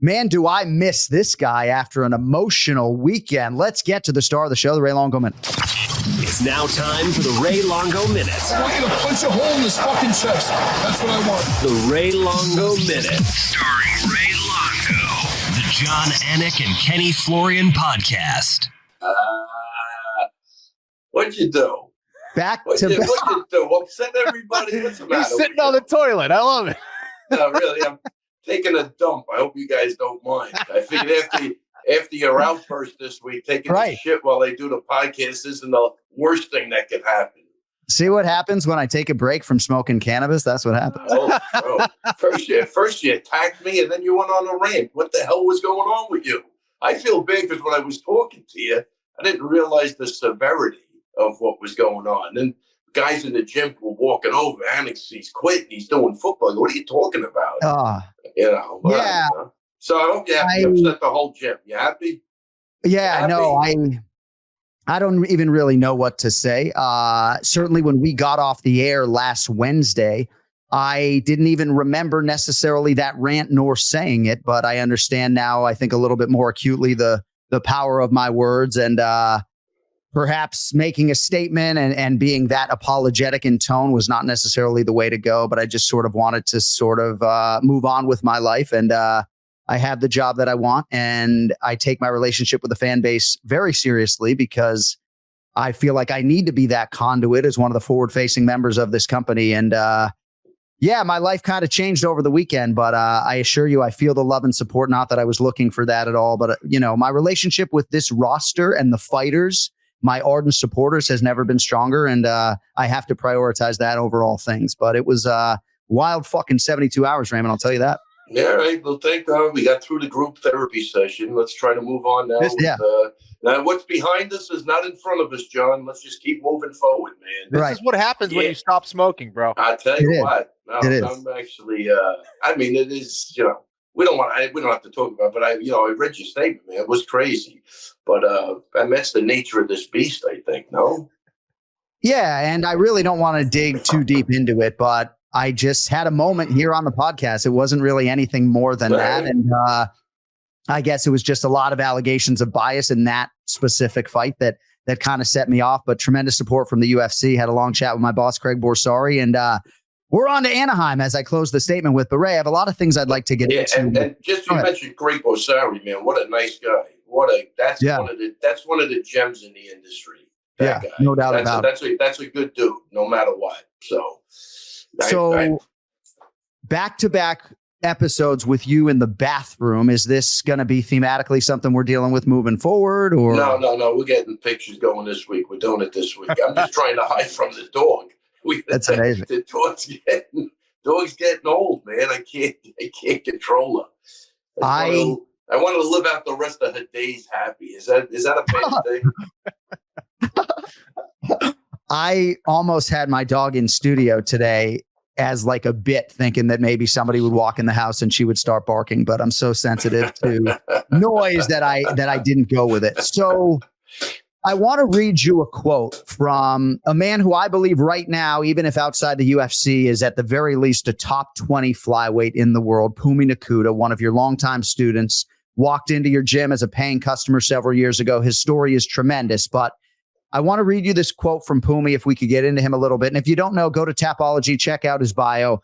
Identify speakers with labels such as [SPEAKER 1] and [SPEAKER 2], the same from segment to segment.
[SPEAKER 1] Man, do I miss this guy after an emotional weekend. Let's get to the star of the show, the Ray Longo Minute.
[SPEAKER 2] It's now time for the Ray Longo Minute.
[SPEAKER 3] I want you to punch a hole in his fucking chest. That's what I want.
[SPEAKER 2] The Ray Longo Minute. Starring Ray Longo. The John Anik and Kenny Florian Podcast.
[SPEAKER 4] What'd you do?
[SPEAKER 1] What'd you
[SPEAKER 4] do? Upset everybody? What's the matter?
[SPEAKER 5] He's sitting on the toilet. I love it.
[SPEAKER 4] No, really, I'm taking a dump. I hope you guys don't mind. I figured after your outburst this week, taking a shit while they do the podcast isn't the worst thing that could happen.
[SPEAKER 1] See what happens when I take a break from smoking cannabis? That's what happens.
[SPEAKER 4] Oh. First you attacked me, and then you went on a rant. What the hell was going on with you? I feel bad because when I was talking to you, I didn't realize the severity of what was going on. And guys in the gym were walking over. Anik, he's quitting. He's doing football. What are you talking about?
[SPEAKER 1] Yeah.
[SPEAKER 4] So I hope you upset the whole gym. You happy?
[SPEAKER 1] Yeah, happy? No, I don't even really know what to say. Certainly when we got off the air last Wednesday, I didn't even remember necessarily that rant nor saying it, but I understand now, I think a little bit more acutely the power of my words and perhaps making a statement and being that apologetic in tone was not necessarily the way to go, but I just sort of wanted to move on with my life. And I have the job that I want, and I take my relationship with the fan base very seriously because I feel like I need to be that conduit as one of the forward-facing members of this company. And my life kind of changed over the weekend, but I assure you, I feel the love and support. Not that I was looking for that at all, but my relationship with this roster and the fighters, my ardent supporters, has never been stronger, and I have to prioritize that over all things. But it was wild fucking 72 hours, Raymond, I'll tell you that.
[SPEAKER 4] Yeah, right. Well, thank God we got through the group therapy session. Let's try to move on now. Now, what's behind us is not in front of us, John. Let's just keep moving forward, man.
[SPEAKER 5] This is what happens when you stop smoking, bro.
[SPEAKER 4] I'll tell you what. No, I'm actually, it is, we don't have to talk about it, but I read your statement, man. It was crazy. But that's the nature of this beast, I think, no?
[SPEAKER 1] Yeah, and I really don't want to dig too deep into it, but I just had a moment here on the podcast. It wasn't really anything more than that. And I guess it was just a lot of allegations of bias in that specific fight that kind of set me off. But tremendous support from the UFC. Had a long chat with my boss, Craig Borsari. And we're on to Anaheim as I close the statement with. But Ray, I have a lot of things I'd like to get into.
[SPEAKER 4] And just you mentioned Craig Borsari, man. What a nice guy. That's one of the gems in the industry. That guy.
[SPEAKER 1] No doubt about
[SPEAKER 4] it. That's a good dude, no matter what. So
[SPEAKER 1] back-to-back episodes with you in the bathroom. Is this going to be thematically something we're dealing with moving forward? Or
[SPEAKER 4] No. We're getting pictures going this week. We're doing it this week. I'm just trying to hide from the dog.
[SPEAKER 1] That's amazing.
[SPEAKER 4] The dog's getting old, man. I can't control her. I want to live out the rest of her days happy. Is that a bad thing?
[SPEAKER 1] I almost had my dog in studio today as like a bit, thinking that maybe somebody would walk in the house and she would start barking, but I'm so sensitive to noise that I didn't go with it. So I want to read you a quote from a man who I believe right now, even if outside the UFC, is at the very least a top 20 flyweight in the world. Pumin Auda, one of your longtime students, walked into your gym as a paying customer several years ago. His story is tremendous, but I want to read you this quote from Pumin if we could get into him a little bit. And if you don't know, go to Tapology, check out his bio.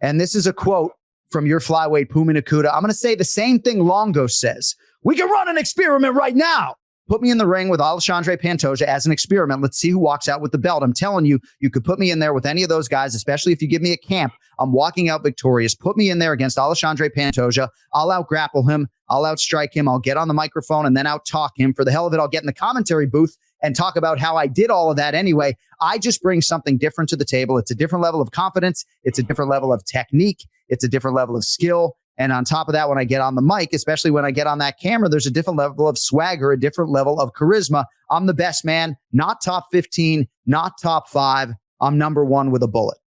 [SPEAKER 1] And this is a quote from your flyweight, Pumin Auda. I'm going to say the same thing Longo says. We can run an experiment right now. Put me in the ring with Alexandre Pantoja as an experiment. Let's see who walks out with the belt. I'm telling you, you could put me in there with any of those guys, especially if you give me a camp. I'm walking out victorious. Put me in there against Alexandre Pantoja. I'll out-grapple him. I'll outstrike him. I'll get on the microphone and then out-talk him. For the hell of it, I'll get in the commentary booth and talk about how I did all of that anyway. I just bring something different to the table. It's a different level of confidence. It's a different level of technique. It's a different level of skill. And on top of that, when I get on the mic, especially when I get on that camera, there's a different level of swagger, a different level of charisma. I'm the best man, not top 15, not top 5. I'm number 1 with a bullet.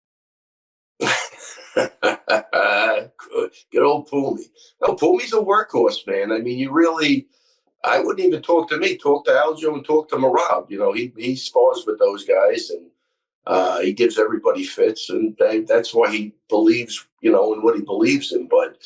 [SPEAKER 4] Good old Pumin. No, Pumin's a workhorse, man. I mean, I wouldn't even talk to me. Talk to Aljo and talk to Marab. He spars with those guys, and he gives everybody fits, and that's why he believes, in what he believes in. But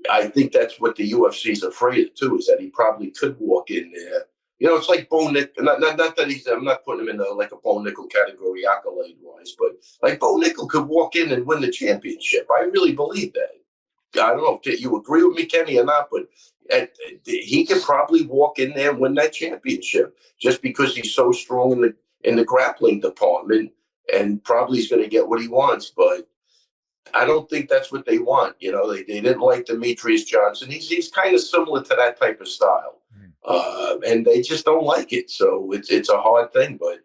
[SPEAKER 4] I think that's what the UFC is afraid of too, is that he probably could walk in there. It's like Bo Nickel. Not that I'm not putting him in like a Bo Nickel category accolade wise, but like Bo Nickel could walk in and win the championship. I really believe that. I don't know if you agree with me, Kenny, or not, but he could probably walk in there and win that championship just because he's so strong in the grappling department, and probably he's going to get what he wants. But I don't think that's what they want. They didn't like Demetrius Johnson. He's kind of similar to that type of style, and they just don't like it. So it's a hard thing, but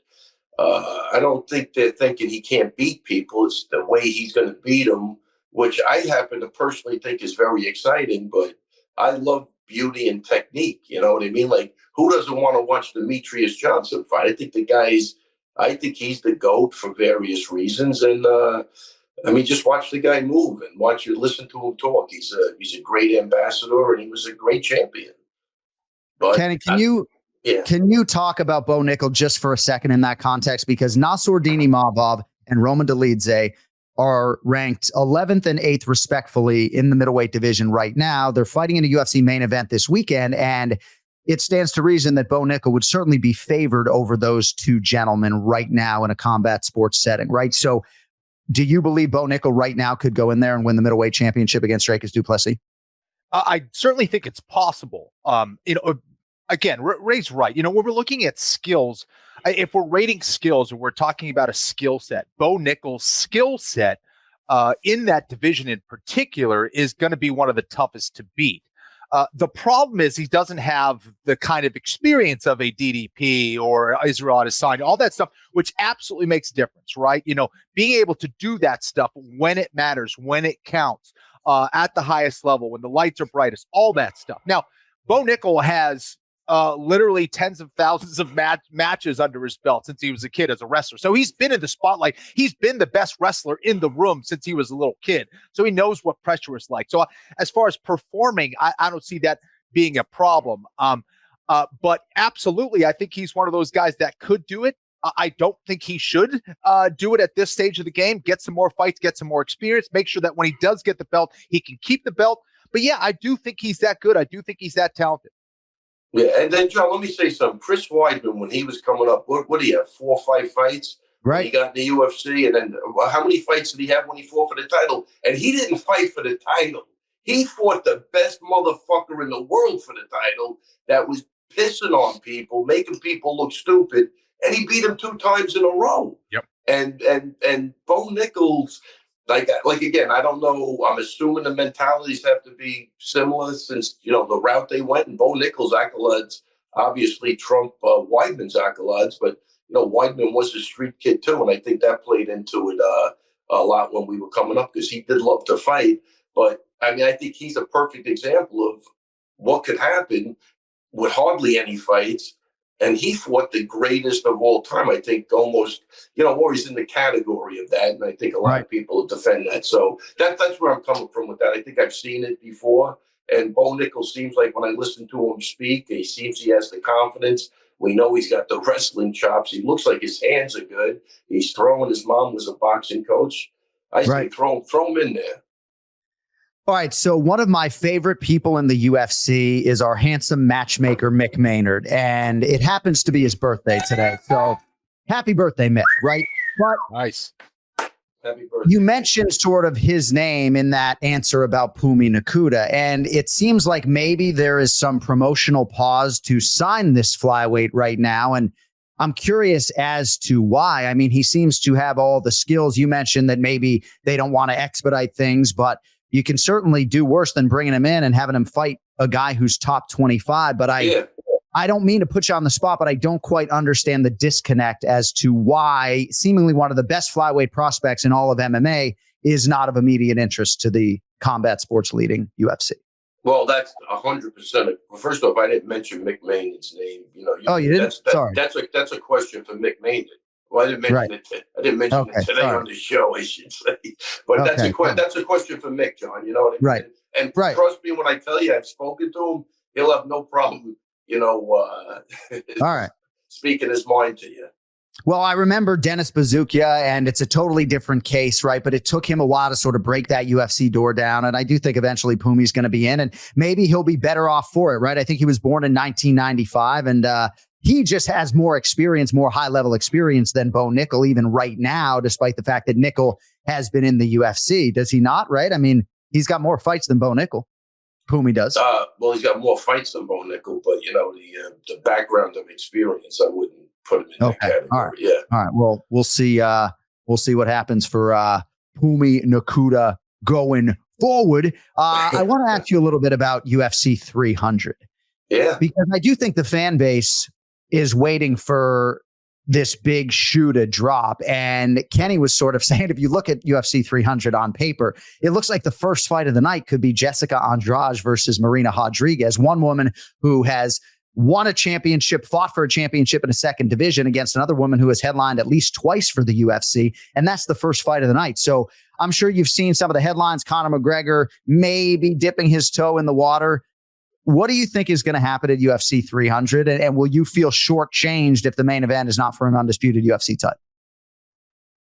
[SPEAKER 4] I don't think they're thinking he can't beat people. It's the way he's going to beat them, which I happen to personally think is very exciting. But I love beauty and technique. You know what I mean? Like, who doesn't want to watch Demetrius Johnson fight? I think he's the GOAT for various reasons, and just watch the guy move and listen to him talk. He's a great ambassador, and he was a great champion. But
[SPEAKER 1] Kenny, can you talk about Bo Nickel just for a second in that context? Because Nassourdini Mavov and Roman Dolidze are ranked 11th and 8th respectfully in the middleweight division right now. They're fighting in a UFC main event this weekend, and it stands to reason that Bo Nickel would certainly be favored over those two gentlemen right now in a combat sports setting, right? So do you believe Bo Nickel right now could go in there and win the middleweight championship against Dricus du Plessis?
[SPEAKER 5] I certainly think it's possible. Again, Ray's right. When we're looking at skills, if we're rating skills and we're talking about a skill set, Bo Nickel's skill set in that division in particular is going to be one of the toughest to beat. The problem is he doesn't have the kind of experience of a DDP or Israel Adesanya, all that stuff, which absolutely makes a difference, right? Being able to do that stuff when it matters, when it counts, at the highest level, when the lights are brightest, all that stuff. Now, Bo Nickel has literally tens of thousands of matches under his belt since he was a kid as a wrestler. So he's been in the spotlight. He's been the best wrestler in the room since he was a little kid. So he knows what pressure is like. So as far as performing, I don't see that being a problem. But absolutely, I think he's one of those guys that could do it. I don't think he should do it at this stage of the game. Get some more fights, get some more experience, make sure that when he does get the belt, he can keep the belt. But yeah, I do think he's that good. I do think he's that talented.
[SPEAKER 4] Yeah, and then, John, let me say something. Chris Weidman, when he was coming up, what did he have, 4 or 5 fights?
[SPEAKER 1] Right.
[SPEAKER 4] He got in the UFC, and then how many fights did he have when he fought for the title? And he didn't fight for the title. He fought the best motherfucker in the world for the title that was pissing on people, making people look stupid, and he beat him 2 times in a row.
[SPEAKER 5] Yep.
[SPEAKER 4] And Bo Nichols, like again, I don't know. I'm assuming the mentalities have to be similar since, the route they went. And Bo Nichols' accolades obviously trump Weidman's accolades, but, Weidman was a street kid too. And I think that played into it a lot when we were coming up, because he did love to fight. But I think he's a perfect example of what could happen with hardly any fights. And he fought the greatest of all time. I think almost, or he's in the category of that. And I think a lot of people defend that. So that's where I'm coming from with that. I think I've seen it before. And Bo Nichols seems like, when I listen to him speak, he has the confidence. We know he's got the wrestling chops. He looks like his hands are good. He's throwing. His mom was a boxing coach. I say throw him in there.
[SPEAKER 1] All right, so one of my favorite people in the UFC is our handsome matchmaker, Mick Maynard, and it happens to be his birthday today. So happy birthday, Mick, right? But
[SPEAKER 5] nice.
[SPEAKER 4] Happy birthday.
[SPEAKER 1] You mentioned sort of his name in that answer about Pumin Auda, and it seems like maybe there is some promotional pause to sign this flyweight right now, and I'm curious as to why. I mean, he seems to have all the skills. You mentioned that maybe they don't want to expedite things, but you can certainly do worse than bringing him in and having him fight a guy who's top 25. But I don't mean to put you on the spot, but I don't quite understand the disconnect as to why seemingly one of the best flyweight prospects in all of MMA is not of immediate interest to the combat sports leading UFC.
[SPEAKER 4] Well, that's 100%. First off, I didn't mention Mick Maynard's name.
[SPEAKER 1] You didn't? Sorry.
[SPEAKER 4] That's a question for Mick Maynard. Well, I didn't mention it. I didn't mention it today on the show, I should say. But that's a question for Mick, John. You know what I mean?
[SPEAKER 1] Right.
[SPEAKER 4] And trust me when I tell you, I've spoken to him. He'll have no problem,
[SPEAKER 1] all right,
[SPEAKER 4] speaking his mind to you.
[SPEAKER 1] Well, I remember Dennis Bazookia, and it's a totally different case, right? But it took him a while to sort of break that UFC door down. And I do think eventually Pumi's going to be in, and maybe he'll be better off for it, right? I think he was born in 1995, and he just has more experience, more high-level experience than Bo Nickal, even right now, despite the fact that Nickal has been in the UFC. Does he not, right? I mean, he's got more fights than Bo Nickal. Pumi does.
[SPEAKER 4] Well, he's got more fights than Bo Nickal, but, the background of experience, I wouldn't put him in that category.
[SPEAKER 1] All right.
[SPEAKER 4] Yeah.
[SPEAKER 1] All right. Well, we'll see. We'll see what happens for Pumi Nakuda going forward. I want to ask you a little bit about UFC 300.
[SPEAKER 4] Yeah.
[SPEAKER 1] Because I do think the fan base is waiting for this big shoe to drop. And Kenny was sort of saying, if you look at UFC 300 on paper, it looks like the first fight of the night could be Jessica Andrade versus Marina Rodriguez, one woman who has won a championship, fought for a championship in a second division against another woman who has headlined at least twice for the UFC. And that's the first fight of the night. So I'm sure you've seen some of the headlines, Conor McGregor maybe dipping his toe in the water. What do you think is going to happen at UFC 300? And will you feel shortchanged if the main event is not for an undisputed UFC title?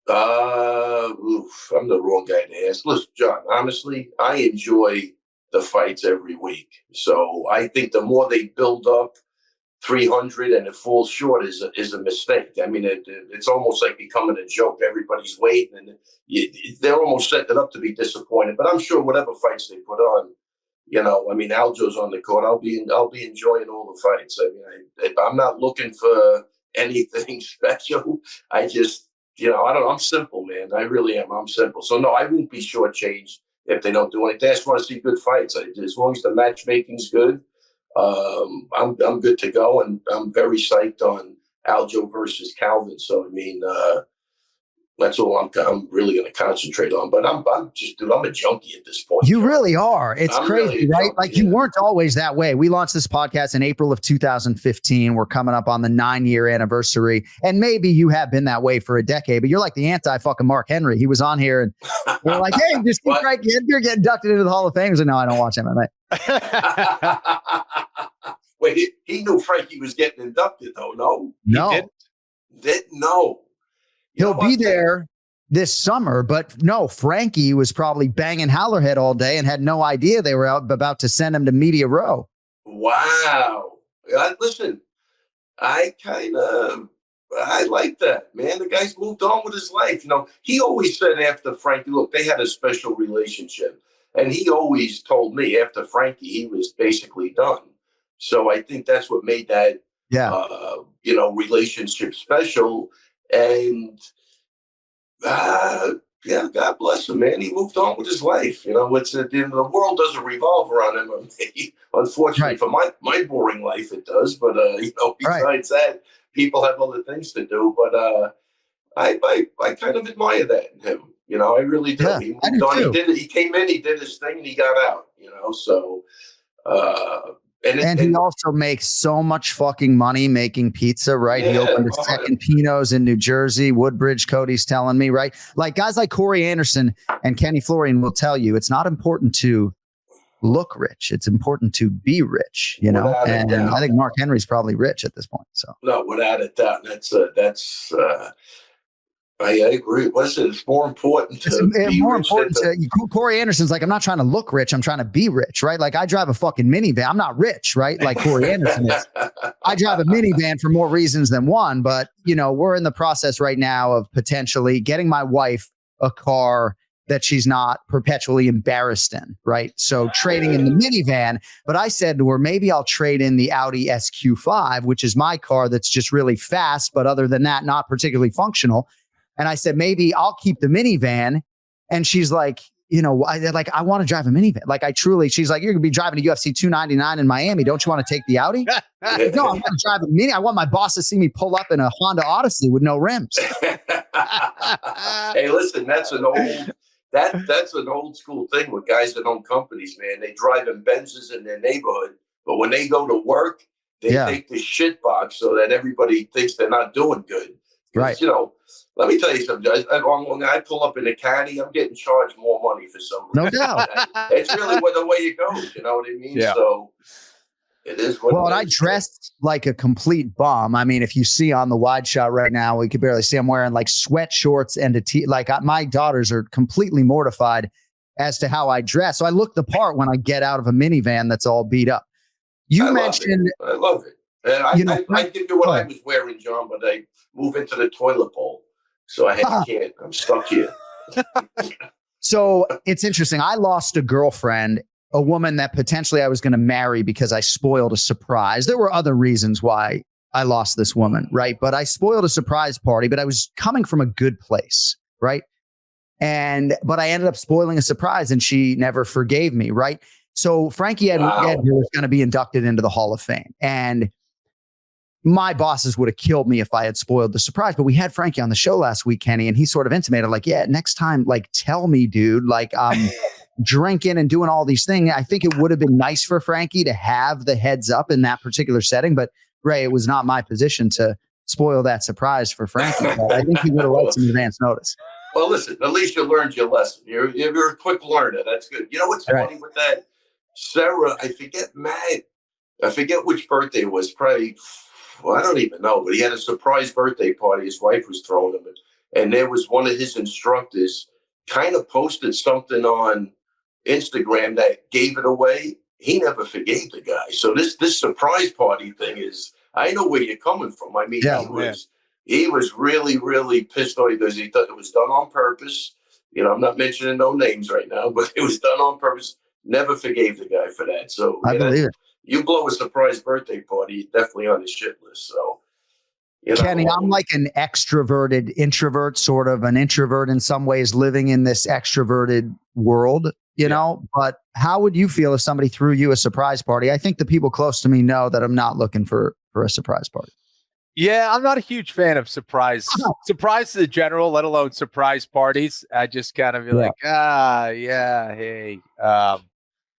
[SPEAKER 4] I'm the wrong guy to ask. Listen, John, honestly, I enjoy the fights every week. So I think the more they build up 300 and it falls short is a mistake. I mean, it's almost like becoming a joke. Everybody's waiting, and they're almost setting it up to be disappointed. But I'm sure whatever fights they put on, Aljo's on the court. I'll be enjoying all the fights. I mean, I'm not looking for anything special. I just, I don't know. I'm simple, man. I really am. I'm simple. So no, I won't be shortchanged if they don't do anything. I just want to see good fights. As long as the matchmaking's good, I'm good to go, and I'm very psyched on Aljo versus Calvin. So I mean, that's all I'm really going to concentrate on. But I'm a junkie at this point.
[SPEAKER 1] You really are. It's crazy,
[SPEAKER 4] really
[SPEAKER 1] right?
[SPEAKER 4] junkie,
[SPEAKER 1] Like you weren't always that way. We launched this podcast in April of 2015. We're coming up on the 9-year anniversary. And maybe you have been that way for a decade, but you're like the anti-fucking Mark Henry. He was on here and we're like, hey, just keep Frankie Edgar get inducted into the Hall of Fame. He's like, no, I don't watch MMA.
[SPEAKER 4] Wait, he knew Frankie was getting inducted, though, no?
[SPEAKER 1] No.
[SPEAKER 4] He didn't know.
[SPEAKER 1] He'll be there this summer, but no, Frankie was probably banging Hallerhead all day and had no idea they were about to send him to Media Row.
[SPEAKER 4] Wow. Listen, I like that, man. The guy's moved on with his life. He always said after Frankie, look, they had a special relationship. And he always told me after Frankie, he was basically done. So I think that's what made that, relationship special. And, God bless him, man. He moved on with his life. The world doesn't revolve around MMA. Unfortunately, for my boring life, it does. But, besides that, people have other things to do. But I kind of admire that in him. I really do.
[SPEAKER 1] Yeah,
[SPEAKER 4] he moved on. He did it. He came in, he did his thing, and he got out. So. And
[SPEAKER 1] he also makes so much fucking money making pizza, right? He opened a second Pino's in New Jersey, Woodbridge, Cody's telling me, right? Like guys like Corey Anderson and Kenny Florian will tell you, it's not important to look rich. It's important to be rich, And I think Mark Henry's probably rich at this point. So
[SPEAKER 4] no, without a doubt. That's I agree. It's more important to be rich.
[SPEAKER 1] Corey Anderson's like, I'm not trying to look rich. I'm trying to be rich, right? Like I drive a fucking minivan. I'm not rich, right? Like Corey Anderson is. I drive a minivan for more reasons than one, but we're in the process right now of potentially getting my wife a car that she's not perpetually embarrassed in, right? So trading in the minivan, but I said to her, maybe I'll trade in the Audi SQ5, which is my car that's just really fast, but other than that, not particularly functional. And I said, maybe I'll keep the minivan. And she's like, I want to drive a minivan. Like she's like, you're going to be driving a UFC 299 in Miami. Don't you want to take the Audi? No, I want to drive a mini. I want my boss to see me pull up in a Honda Odyssey with no rims.
[SPEAKER 4] Hey, listen, that's an old school thing with guys that own companies, man. They drive in Benzes in their neighborhood, but when they go to work, they take the shit box so that everybody thinks they're not doing good.
[SPEAKER 1] Right.
[SPEAKER 4] Let me tell you something. When I pull up in a caddy, I'm getting charged more money for some reason.
[SPEAKER 1] No doubt.
[SPEAKER 4] It's really the way it goes. You know what I mean?
[SPEAKER 5] Yeah.
[SPEAKER 4] So, It is what
[SPEAKER 1] Well,
[SPEAKER 4] it
[SPEAKER 1] and I
[SPEAKER 4] is.
[SPEAKER 1] dressed like a complete bum. I mean, if you see on the wide shot right now, we could barely see I'm wearing like sweat shorts and my daughters are completely mortified as to how I dress. So I look the part when I get out of a minivan that's all beat up. You mentioned,
[SPEAKER 4] I love it. And I give you what I was wearing, John, but I move into the toilet bowl. So I can't. I'm stuck here.
[SPEAKER 1] So it's interesting. I lost a girlfriend, a woman that potentially I was going to marry because I spoiled a surprise. There were other reasons why I lost this woman, right? But I spoiled a surprise party, but I was coming from a good place, right? But I ended up spoiling a surprise and she never forgave me, right? So Frankie Edgar was going to be inducted into the Hall of Fame. And my bosses would have killed me if I had spoiled the surprise. But we had Frankie on the show last week, Kenny, and he sort of intimated like, yeah, next time, like, tell me, dude, like I'm drinking and doing all these things. I think it would have been nice for Frankie to have the heads up in that particular setting. But Ray, it was not my position to spoil that surprise for Frankie. But I think he would have liked some advance notice.
[SPEAKER 4] Well, listen, at least you learned your lesson. You're a quick learner. That's good. You know what's funny with that? Sarah, I forget which birthday it was. Probably, well, I don't even know, but he had a surprise birthday party. His wife was throwing him. And there was one of his instructors kind of posted something on Instagram that gave it away. He never forgave the guy. So this surprise party thing is, I know where you're coming from. I mean, he was really, really pissed off because he thought it was done on purpose. You know, I'm not mentioning no names right now, but it was done on purpose. Never forgave the guy for that. So
[SPEAKER 1] I believe it.
[SPEAKER 4] You blow a surprise birthday party, definitely on his shit list. So,
[SPEAKER 1] Kenny, I'm like an extroverted introvert, sort of an introvert in some ways, living in this extroverted world, you know. But how would you feel if somebody threw you a surprise party? I think the people close to me know that I'm not looking for a surprise party.
[SPEAKER 5] Yeah, I'm not a huge fan of surprises in general, let alone surprise parties. I just kind of be like, hey.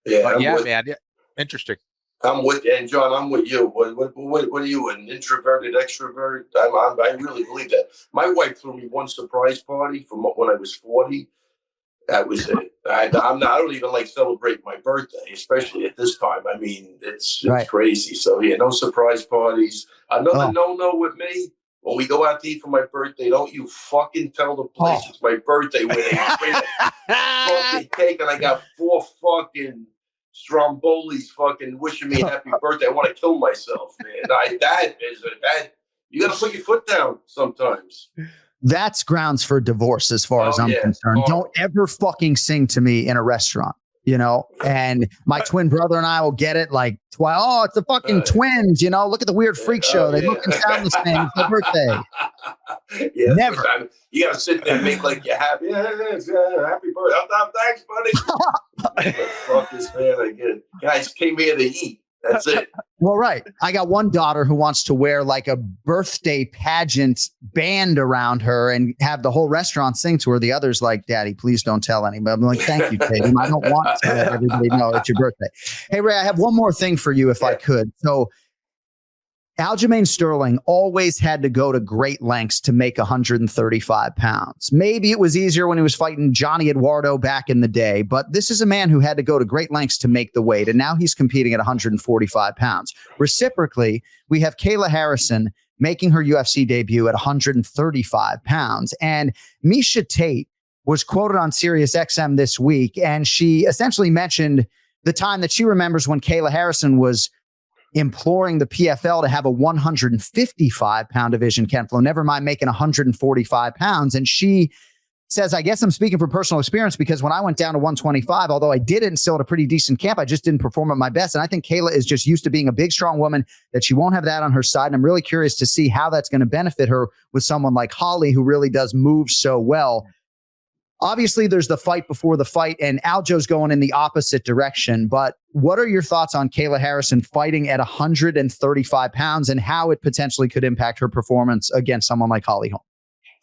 [SPEAKER 5] Man, yeah, interesting.
[SPEAKER 4] I'm with you, and John, I'm with you. What are you, an introverted extrovert? I really believe that. My wife threw me one surprise party from when I was 40. That was it. I don't even like celebrate my birthday, especially at this time. I mean, it's crazy. So yeah, no surprise parties. Another no with me. When we go out to eat for my birthday, don't you fucking tell the place it's my birthday where they bring a fucking cake and I got 4 fucking Strombolis fucking wishing me a happy birthday. I want to kill myself, man. You got to put your foot down sometimes.
[SPEAKER 1] That's grounds for divorce as far as I'm concerned. Don't ever fucking sing to me in a restaurant, you know? And my twin brother and I will get it like, it's the fucking twins, you know? Look at the weird freak show. They look and sound the same. It's their birthday. Never.
[SPEAKER 4] You got to sit there and make like you're happy. Happy birthday. Thanks, buddy. Fuck this, man. I get it. Guys came here to eat. That's it.
[SPEAKER 1] Well, right. I got one daughter who wants to wear like a birthday pageant band around her and have the whole restaurant sing to her. The other's like, Daddy, please don't tell anybody. I'm like, thank you, Tatum. I don't want to let everybody know it's your birthday. Hey, Ray, I have one more thing for you if I could. So Aljamain Sterling always had to go to great lengths to make 135 pounds. Maybe it was easier when he was fighting Johnny Eduardo back in the day, but this is a man who had to go to great lengths to make the weight, and now he's competing at 145 pounds. Reciprocally, we have Kayla Harrison making her UFC debut at 135 pounds, and Miesha Tate was quoted on SiriusXM this week, and she essentially mentioned the time that she remembers when Kayla Harrison was imploring the PFL to have a 155-pound division, Ken Flo, never mind making 145 pounds. And she says, I guess I'm speaking from personal experience because when I went down to 125, although I did it and still at a pretty decent camp, I just didn't perform at my best. And I think Kayla is just used to being a big, strong woman, that she won't have that on her side. And I'm really curious to see how that's going to benefit her with someone like Holly, who really does move so well. Obviously, there's the fight before the fight, and Aljo's going in the opposite direction. But what are your thoughts on Kayla Harrison fighting at 135 pounds and how it potentially could impact her performance against someone like Holly Holm?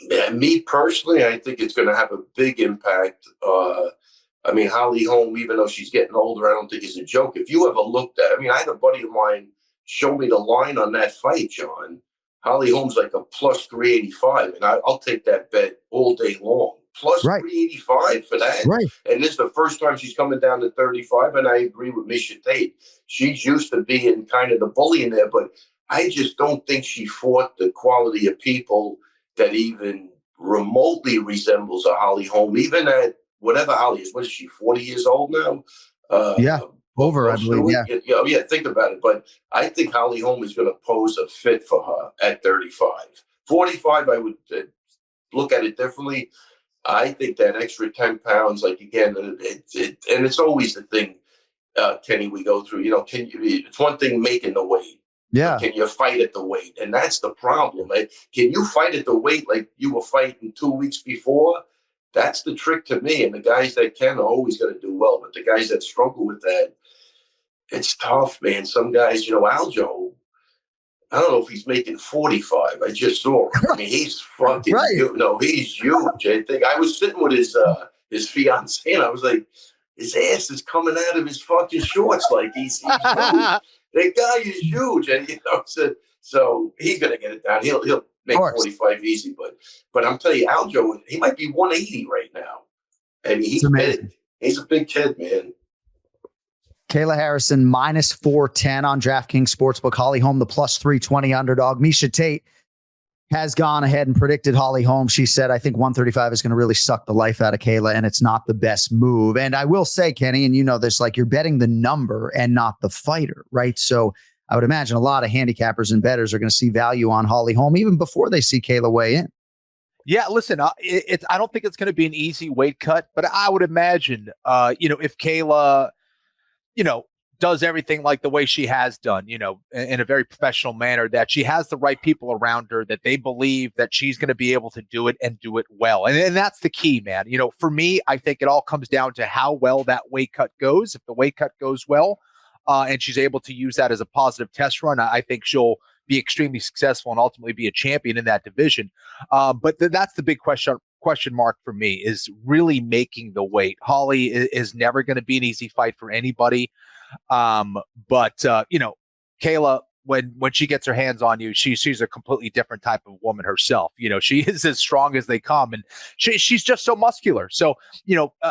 [SPEAKER 4] Yeah, me personally, I think it's going to have a big impact. I mean, Holly Holm, even though she's getting older, I don't think it's a joke. If you ever looked at, I had a buddy of mine show me the line on that fight, John. Holly Holm's like a plus 385, and I'll take that bet all day long. plus
[SPEAKER 1] Right.
[SPEAKER 4] 385 for that.
[SPEAKER 1] Right.
[SPEAKER 4] And this is the first time she's coming down to 35. And I agree with Miesha Tate. She's used to being kind of the bully in there, but I just don't think she fought the quality of people that even remotely resembles a Holly Holm, even at whatever Holly is. What is she, 40 years old now?
[SPEAKER 1] Yeah. Over, I believe. Yeah.
[SPEAKER 4] Yeah, think about it. But I think Holly Holm is going to pose a fit for her at 35. 45, I would look at it differently. I think that extra 10 pounds, like, again, and it's always the thing, Kenny, we go through, it's one thing making the weight.
[SPEAKER 1] Yeah.
[SPEAKER 4] Can you fight at the weight? And that's the problem. Can you fight at the weight like you were fighting 2 weeks before? That's the trick to me. And the guys that can are always going to do well. But the guys that struggle with that, it's tough, man. Some guys, Aljo, I don't know if he's making 45. I just saw him. I mean, he's fucking he's huge. I think I was sitting with his fiance, and I was like, his ass is coming out of his fucking shorts like he's huge. That guy is huge, and so he's gonna get it down. He'll make 45 easy, but I'm telling you, Aljo, he might be 180 right now. I mean, he's big. He's a big kid, man.
[SPEAKER 1] Kayla Harrison minus 410 on DraftKings Sportsbook. Holly Holm, the plus 320 underdog. Miesha Tate has gone ahead and predicted Holly Holm. She said, I think 135 is going to really suck the life out of Kayla, and it's not the best move. And I will say, Kenny, and you know this, like, you're betting the number and not the fighter, right? So I would imagine a lot of handicappers and bettors are going to see value on Holly Holm even before they see Kayla weigh in.
[SPEAKER 5] Yeah, listen, I don't think it's going to be an easy weight cut, but I would imagine, if Kayla, does everything like the way she has done, in a very professional manner, that she has the right people around her, that they believe that she's going to be able to do it and do it well. And that's the key, man. For me, I think it all comes down to how well that weight cut goes. If the weight cut goes well, and she's able to use that as a positive test run, I think she'll be extremely successful and ultimately be a champion in that division. But that's the big question mark for me, is really making the weight. Holly is never going to be an easy fight for anybody. But Kayla, when she gets her hands on you, she's a completely different type of woman herself. She is as strong as they come, and she's just so muscular. So,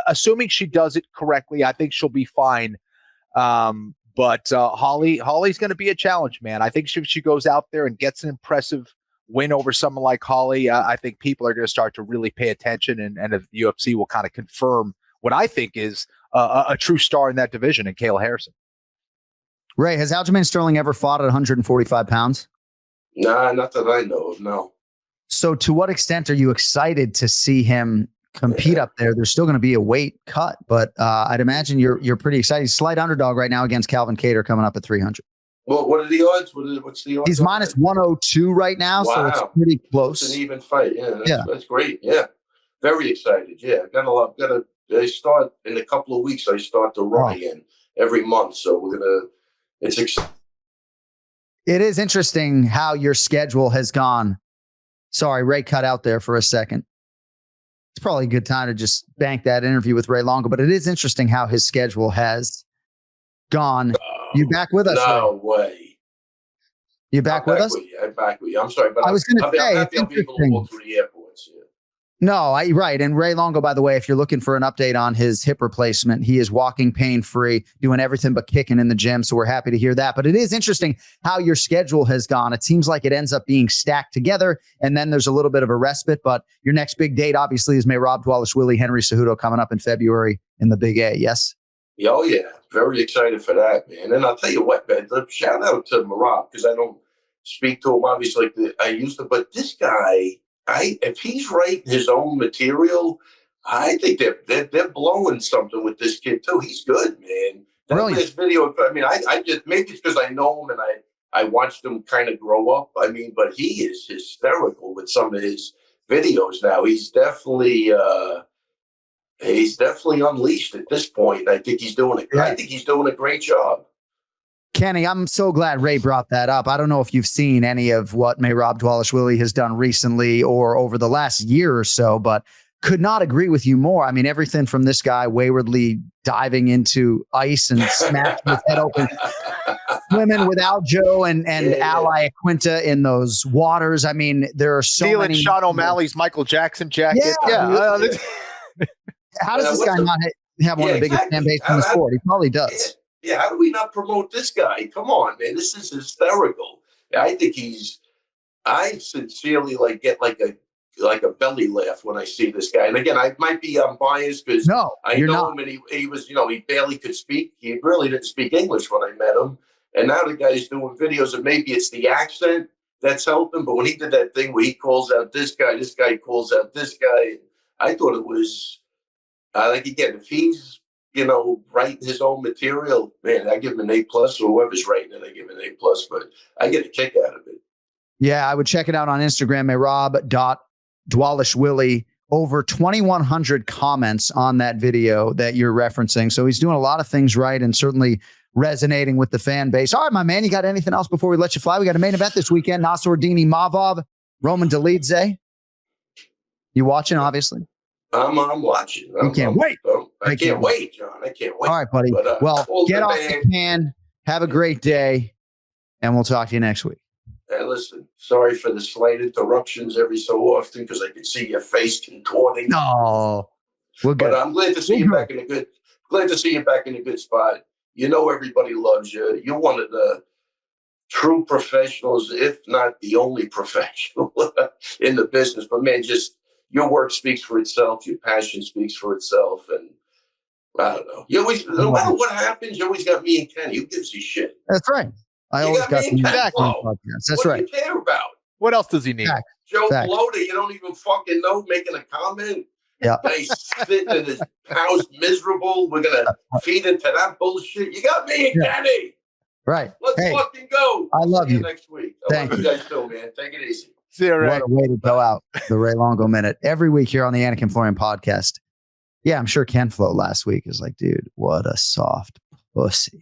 [SPEAKER 5] assuming she does it correctly, I think she'll be fine. But Holly's going to be a challenge, man. I think if she goes out there and gets an impressive win over someone like Holly, I think people are going to start to really pay attention, and the UFC will kind of confirm what I think is a true star in that division in Kayla Harrison.
[SPEAKER 1] Ray, has Aljamain Sterling ever fought at 145 pounds?
[SPEAKER 4] Nah, not that I know of, no.
[SPEAKER 1] So to what extent are you excited to see him compete up there? There's still going to be a weight cut, but I'd imagine you're pretty excited. Slight underdog right now against Calvin Kattar, coming up at 300.
[SPEAKER 4] Well, what are the odds? What's the odds?
[SPEAKER 1] He's minus 102 right now, so it's pretty close.
[SPEAKER 4] It's an even fight. Yeah, that's great. Yeah, very excited. Yeah, I start in a couple of weeks. I start to run again every month, so it's exciting.
[SPEAKER 1] It is interesting how your schedule has gone. Sorry, Ray cut out there for a second. It's probably a good time to just bank that interview with Ray Longo, but it is interesting how his schedule has gone. You back with us?
[SPEAKER 4] No way.
[SPEAKER 1] You back with us?
[SPEAKER 4] I'm back with you. I'm sorry, but
[SPEAKER 1] I was going to say,
[SPEAKER 4] I'm happy I'll be able to go through the airports. Yeah.
[SPEAKER 1] No, right. And Ray Longo, by the way, if you're looking for an update on his hip replacement, he is walking pain-free, doing everything but kicking in the gym. So we're happy to hear that. But it is interesting how your schedule has gone. It seems like it ends up being stacked together, and then there's a little bit of a respite. But your next big date, obviously, is Merab Dvalishvili, Henry Cejudo coming up in February in the Big A. Yes?
[SPEAKER 4] Oh, yeah. Very excited for that, man. And I'll tell you what, man, shout out to Merab, because I don't speak to him, obviously, like I used to. But this guy, if he's writing his own material, I think they're blowing something with this kid too. He's good, man. This video, I mean, I just, maybe it's because I know him and I watched him kind of grow up. I mean, but he is hysterical with some of his videos now. He's definitely unleashed at this point. I think he's doing it. I think he's doing a great job.
[SPEAKER 1] Kenny, I'm so glad Ray brought that up. I don't know if you've seen any of what Merab Dvalishvili has done recently or over the last year or so, but could not agree with you more. I mean, everything from this guy waywardly diving into ice and smashing his head open swimming without Joe and Ally Quinta in those waters. I mean, there are so
[SPEAKER 5] stealing
[SPEAKER 1] many.
[SPEAKER 5] Sean O'Malley's Michael Jackson jacket.
[SPEAKER 1] How does this guy not have one of the biggest fan bases in the sport? He probably does.
[SPEAKER 4] Yeah, how do we not promote this guy? Come on, man. This is hysterical. I think I sincerely get like a belly laugh when I see this guy. And again, I might be biased because I know him, and he was, he barely could speak. He really didn't speak English when I met him. And now the guy's doing videos, and maybe it's the accent that's helping. But when he did that thing where he calls out this guy calls out this guy, I thought it was again, if he's writing his own material, man, I give him an A+, or whoever's writing it, I give him an A+, but I get a kick out of it.
[SPEAKER 1] Yeah, I would check it out on Instagram, Rob.Dwalishwilly. Over 2,100 comments on that video that you're referencing. So he's doing a lot of things right and certainly resonating with the fan base. All right, my man, you got anything else before we let you fly? We got a main event this weekend. Nassourdini Mavov, Roman Dolidze. You watching, obviously?
[SPEAKER 4] I'm watching.
[SPEAKER 1] I can't wait.
[SPEAKER 4] I can't wait, John. I can't wait.
[SPEAKER 1] All right, buddy.
[SPEAKER 4] But,
[SPEAKER 1] well, get off the can. Have a great day, and we'll talk to you next week.
[SPEAKER 4] And listen, sorry for the slight interruptions every so often because I could see your face contorting.
[SPEAKER 1] No, we're good.
[SPEAKER 4] But I'm glad to see you back in a good. Glad to see you back in a good spot. Everybody loves you. You're one of the true professionals, if not the only professional in the business. But man, just your work speaks for itself. Your passion speaks for itself. And I don't know. You always, no matter what happens, you always got me and Kenny. Who gives a shit?
[SPEAKER 1] That's right. I always got
[SPEAKER 4] me and Kenny.
[SPEAKER 1] That's right.
[SPEAKER 4] What do you care about?
[SPEAKER 5] What else does he need?
[SPEAKER 4] Joe Blow that you don't even fucking know making a comment.
[SPEAKER 1] Yeah.
[SPEAKER 4] He's sitting in his house miserable. We're going to feed into that bullshit. You got me and Kenny.
[SPEAKER 1] Right.
[SPEAKER 4] Let's fucking go.
[SPEAKER 1] I love you.
[SPEAKER 4] Next week.
[SPEAKER 1] Thank you.
[SPEAKER 4] You guys too, man. Take it easy.
[SPEAKER 5] See you, Ray.
[SPEAKER 1] What a way to go out. The Ray Longo Minute every week here on the Anik Florian Podcast. Yeah, I'm sure Ken Flo last week is like, dude, what a soft pussy.